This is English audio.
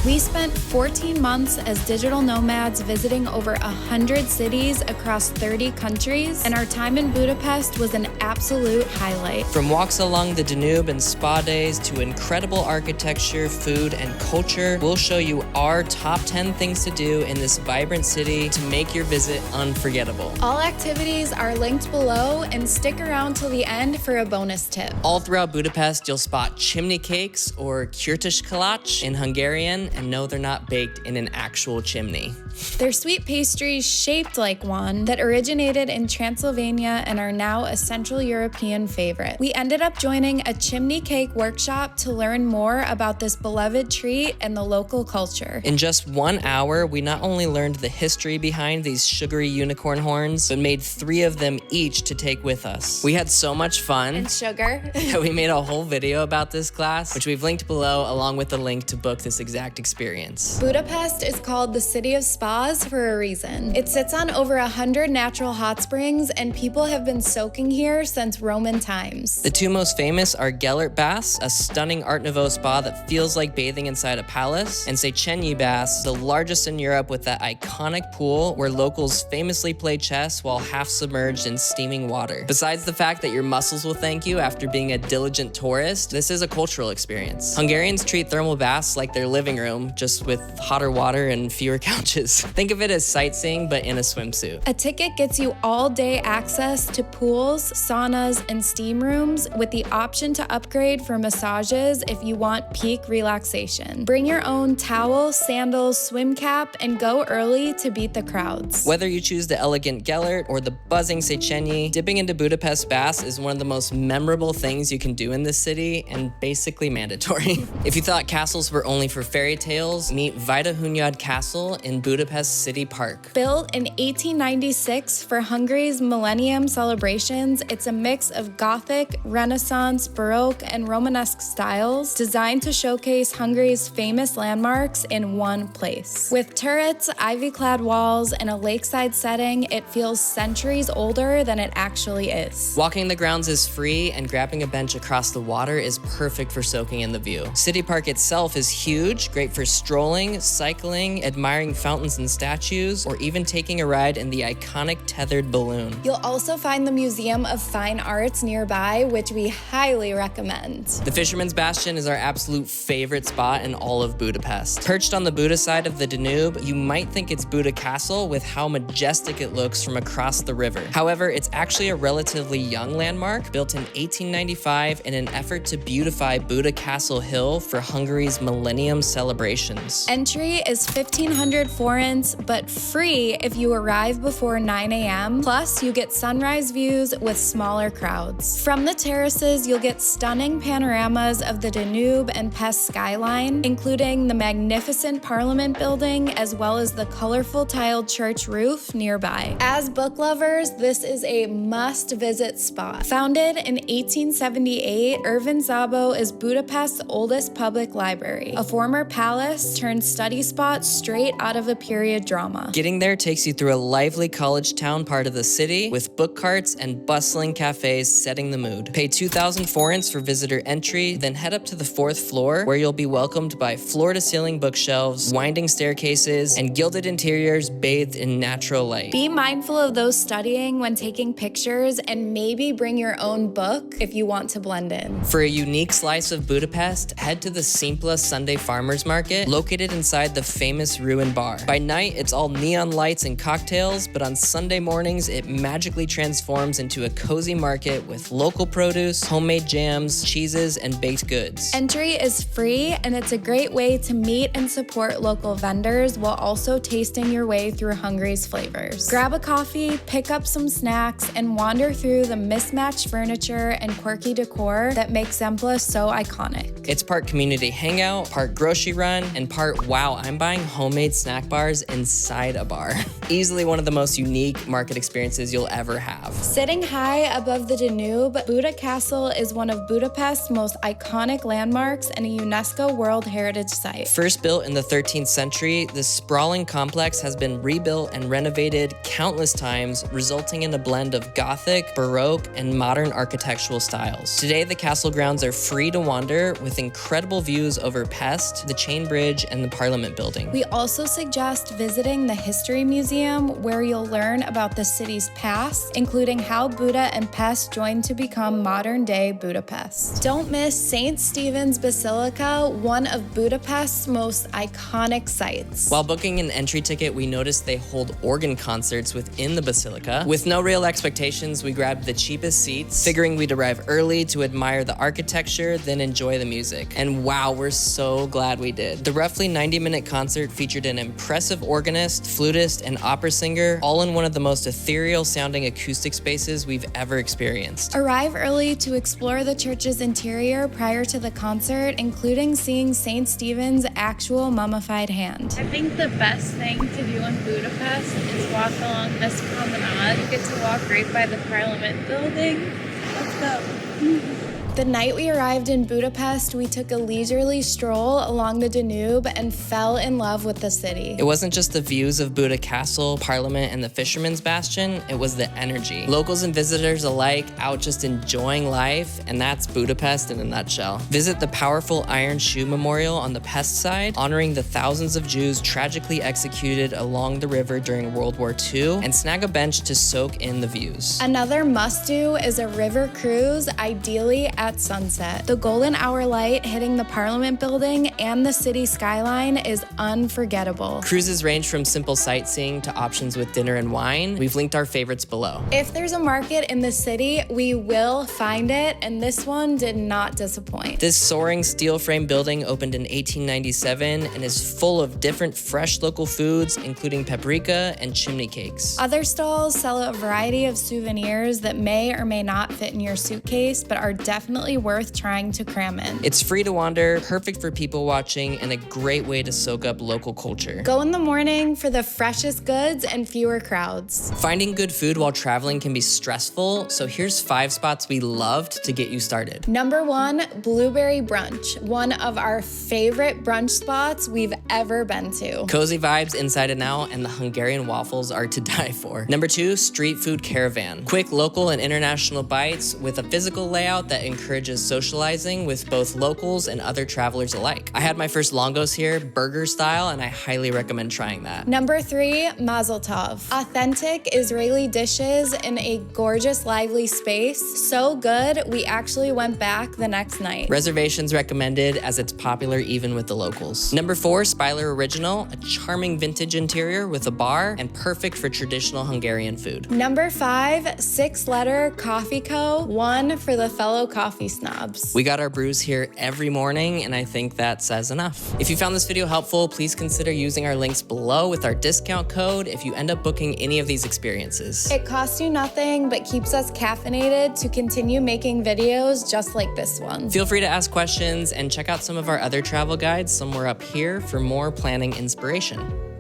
We spent 14 months as digital nomads visiting over 100 cities across 30 countries, and our time in Budapest was an absolute highlight. From walks along the Danube and spa days to incredible architecture, food, and culture, we'll show you our top 10 things to do in this vibrant city to make your visit unforgettable. All activities are linked below, and stick around till the end for a bonus tip. All throughout Budapest, you'll spot chimney cakes or kürtöskálacs in Hungarian, and no, they're not baked in an actual chimney. They're sweet pastries shaped like one that originated in Transylvania and are now a Central European favorite. We ended up joining a chimney cake workshop to learn more about this beloved treat and the local culture. In just 1 hour, we not only learned the history behind these sugary unicorn horns, but made 3 of them each to take with us. We had so much fun. And sugar. that we made a whole video about this class, which we've linked below along with the link to book this exact experience. Budapest is called the City of Spas for a reason. It sits on over 100 natural hot springs, and people have been soaking here since Roman times. The 2 most famous are Gellert Baths, a stunning Art Nouveau spa that feels like bathing inside a palace, and Széchenyi Baths, the largest in Europe with that iconic pool where locals famously play chess while half submerged in steaming water. Besides the fact that your muscles will thank you after being a diligent tourist, this is a cultural experience. Hungarians treat thermal baths like their living room, just with hotter water and fewer couches. Think of it as sightseeing, but in a swimsuit. A ticket gets you all-day access to pools, saunas, and steam rooms with the option to upgrade for massages if you want peak relaxation. Bring your own towel, sandals, swim cap, and go early to beat the crowds. Whether you choose the elegant Gellert or the buzzing Széchenyi, dipping into Budapest baths is one of the most memorable things you can do in this city and basically mandatory. If you thought castles were only for fairy tales, meet Vajdahunyad Castle in Budapest City Park. Built in 1896 for Hungary's Millennium celebrations, it's a mix of Gothic, Renaissance, Baroque, and Romanesque styles designed to showcase Hungary's famous landmarks in one place. With turrets, ivy-clad walls, and a lakeside setting, it feels centuries older than it actually is. Walking the grounds is free, and grabbing a bench across the water is perfect for soaking in the view. City Park itself is huge, great for strolling, cycling, admiring fountains and statues, or even taking a ride in the iconic tethered balloon. You'll also find the Museum of Fine Arts nearby, which we highly recommend. The Fisherman's Bastion is our absolute favorite spot in all of Budapest. Perched on the Buda side of the Danube, you might think it's Buda Castle with how majestic it looks from across the river. However, it's actually a relatively young landmark, built in 1895 in an effort to beautify Buda Castle Hill for Hungary's Millennium celebrations. Entry is 1,500 forints, but free if you arrive before 9 a.m. Plus, you get sunrise views with smaller crowds. From the terraces, you'll get stunning panoramas of the Danube and Pest skyline, including the magnificent Parliament building, as well as the colorful tiled church roof nearby. As book lovers, this is a must-visit spot. Founded in 1878, Ervin Szabó is Budapest's oldest public library, a former palace turned study spot straight out of a period drama. Getting there takes you through a lively college town part of the city with book carts and bustling cafes setting the mood. Pay 2,000 forints for visitor entry, then head up to the 4th floor where you'll be welcomed by floor-to-ceiling bookshelves, winding staircases, and gilded interiors bathed in natural light. Be mindful of those studying when taking pictures, and maybe bring your own book if you want to blend in. For a unique slice of Budapest, head to the Szimpla Sunday Farmers Market, located inside the famous ruined bar. By night, it's all neon lights and cocktails, but on Sunday mornings, it magically transforms into a cozy market with local produce, homemade jams, cheeses, and baked goods. Entry is free, and it's a great way to meet and support local vendors while also tasting your way through Hungary's flavors. Grab a coffee, pick up some snacks, and wander through the mismatched furniture and quirky decor that makes Szimpla so iconic. It's part community hangout, part grocery run, and part wow, I'm buying homemade snack bars inside a bar. Easily one of the most unique market experiences you'll ever have. Sitting high above the Danube, Buda Castle is one of Budapest's most iconic landmarks and a UNESCO World Heritage Site. First built in the 13th century, this sprawling complex has been rebuilt and renovated countless times, resulting in a blend of Gothic, Baroque, and modern architectural styles. Today, the castle grounds are free to wander with incredible views over Pest, the chain bridge and the Parliament building. We also suggest visiting the History Museum, where you'll learn about the city's past, including how Buda and Pest joined to become modern-day Budapest. Don't miss St. Stephen's Basilica, one of Budapest's most iconic sites. While booking an entry ticket, we noticed they hold organ concerts within the Basilica. With no real expectations, we grabbed the cheapest seats, figuring we'd arrive early to admire the architecture, then enjoy the music. And wow, we're so glad we did. The roughly 90-minute concert featured an impressive organist, flutist, and opera singer, all in one of the most ethereal-sounding acoustic spaces we've ever experienced. Arrive early to explore the church's interior prior to the concert, including seeing St. Stephen's actual mummified hand. I think the best thing to do in Budapest is walk along this promenade. You get to walk right by the Parliament building. Let's go. The night we arrived in Budapest, we took a leisurely stroll along the Danube and fell in love with the city. It wasn't just the views of Buda Castle, Parliament, and the Fisherman's Bastion, it was the energy. Locals and visitors alike out just enjoying life, and that's Budapest in a nutshell. Visit the powerful Iron Shoe Memorial on the Pest side, honoring the thousands of Jews tragically executed along the river during World War II, and snag a bench to soak in the views. Another must-do is a river cruise, ideally at sunset. The golden hour light hitting the Parliament building and the city skyline is unforgettable. Cruises range from simple sightseeing to options with dinner and wine. We've linked our favorites below. If there's a market in the city, we will find it, and this one did not disappoint. This soaring steel frame building opened in 1897 and is full of different fresh local foods, including paprika and chimney cakes. Other stalls sell a variety of souvenirs that may or may not fit in your suitcase, but are definitely worth trying to cram in. It's free to wander, perfect for people watching, and a great way to soak up local culture. Go in the morning for the freshest goods and fewer crowds. Finding good food while traveling can be stressful, so here's 5 spots we loved to get you started. Number 1, Blueberry Brunch, one of our favorite brunch spots we've ever been to. Cozy vibes inside and out, and the Hungarian waffles are to die for. Number 2, Street Food Caravan. Quick local and international bites with a physical layout that encourages socializing with both locals and other travelers alike. I had my first longos here, burger style, and I highly recommend trying that. Number 3, Mazel Tov. Authentic Israeli dishes in a gorgeous, lively space. So good, we actually went back the next night. Reservations recommended, as it's popular even with the locals. Number 4, Spyler Original, a charming vintage interior with a bar and perfect for traditional Hungarian food. Number 5, 6 Letter Coffee Co., one for the fellow coffee snobs. We got our brews here every morning, and I think that says enough. If you found this video helpful, please consider using our links below with our discount code if you end up booking any of these experiences. It costs you nothing, but keeps us caffeinated to continue making videos just like this one. Feel free to ask questions and check out some of our other travel guides somewhere up here for more planning inspiration.